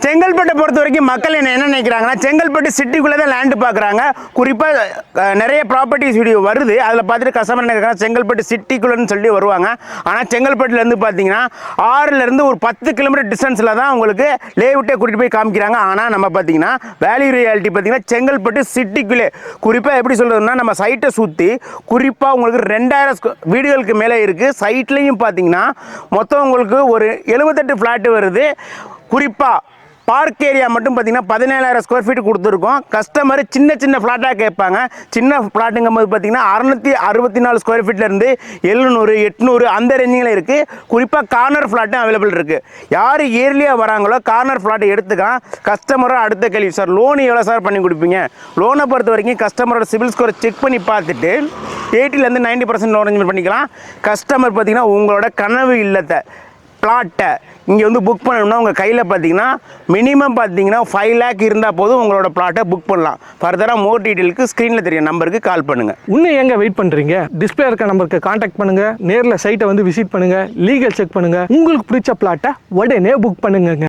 செங்கல்பட்டை பொறுத்த வரைக்கும் மக்கள் என்ன நினைக்கிறாங்கன்னா, செங்கல்பட்டு சிட்டிக்குள்ளே தான் லேண்டு பார்க்குறாங்க. குறிப்பாக நிறைய ப்ராப்பர்ட்டிஸ் வீடியோ வருது, அதில் பார்த்துட்டு கஸ்டமர் நினைக்கிறாங்க செங்கல்பட்டு சிட்டிக்குள்ளேன்னு சொல்லி வருவாங்க. ஆனால் செங்கல்பட்டுலேருந்து பார்த்தீங்கன்னா 6லேருந்து ஒரு 10 கிலோமீட்டர் டிஸ்டன்ஸில் தான் உங்களுக்கு லேஅவுட்டே கூட்டிகிட்டு போய் காமிக்கிறாங்க. ஆனால் நம்ம பார்த்தீங்கன்னா வேல்யூ ரியாலிட்டி பார்த்தீங்கன்னா செங்கல்பட்டு சிட்டிக்குள்ளே, குறிப்பாக எப்படி சொல்கிறதுனா, நம்ம சைட்டை சுற்றி குறிப்பாக உங்களுக்கு 2000 வீடுகளுக்கு மேலே இருக்குது. சைட்லேயும் பார்த்தீங்கன்னா மொத்தம் உங்களுக்கு ஒரு 78 ஃப்ளாட்டு வருது. குறிப்பாக பார்க் ஏரியா மட்டும் பார்த்தீங்கன்னா 17,000 ஸ்கொயர் ஃபீட் கொடுத்துருக்கோம். கஸ்டமர் சின்ன சின்ன ஃப்ளாட்டாக கேட்பாங்க. சின்ன ஃப்ளாட்டுங்கும் போது பார்த்தீங்கன்னா 664 ஸ்கொயர் ஃபீட்லேருந்து 700, 800 அந்த ரேஞ்சிங்கில் இருக்குது. குறிப்பாக கார்னர் ஃப்ளாட்டும் அவைலபிள் இருக்குது. யார் இயர்லியாக வராங்களோ கார்னர் ஃப்ளாட்டை எடுத்துக்கலாம். கஸ்டமரோட அடுத்த கேள்வி, சார் லோன் எவ்வளோ சார் பண்ணி கொடுப்பீங்க? லோனை பொறுத்த வரைக்கும் கஸ்டமரோட சிபில் ஸ்கோரை செக் பண்ணி பார்த்துட்டு 80% 90% லோன் அரேஞ்ச்மெண்ட் பண்ணிக்கலாம். கஸ்டமர் பார்த்தீங்கன்னா உங்களோட கனவு இல்லத்தை பிளாட்டை இங்கே வந்து புக் பண்ணணும்னா உங்கள் கையில் பார்த்தீங்கன்னா மினிமம் பார்த்தீங்கன்னா 5 lakh இருந்தால் போதும் உங்களோட பிளாட்டை புக் பண்ணலாம். ஃபர்தராக மோர் டீட்டெயிலுக்கு ஸ்க்ரீனில் தெரிய நம்பருக்கு கால் பண்ணுங்கள். இன்னும் எங்கே வெயிட் பண்ணுறீங்க? டிஸ்பிளே இருக்க நம்பருக்கு கான்டாக்ட் பண்ணுங்கள். நேரில் சைட்டை வந்து விசிட் பண்ணுங்கள். லீகல் செக் பண்ணுங்கள். உங்களுக்கு பிடிச்ச பிளாட்டை உடனே புக் பண்ணுங்க.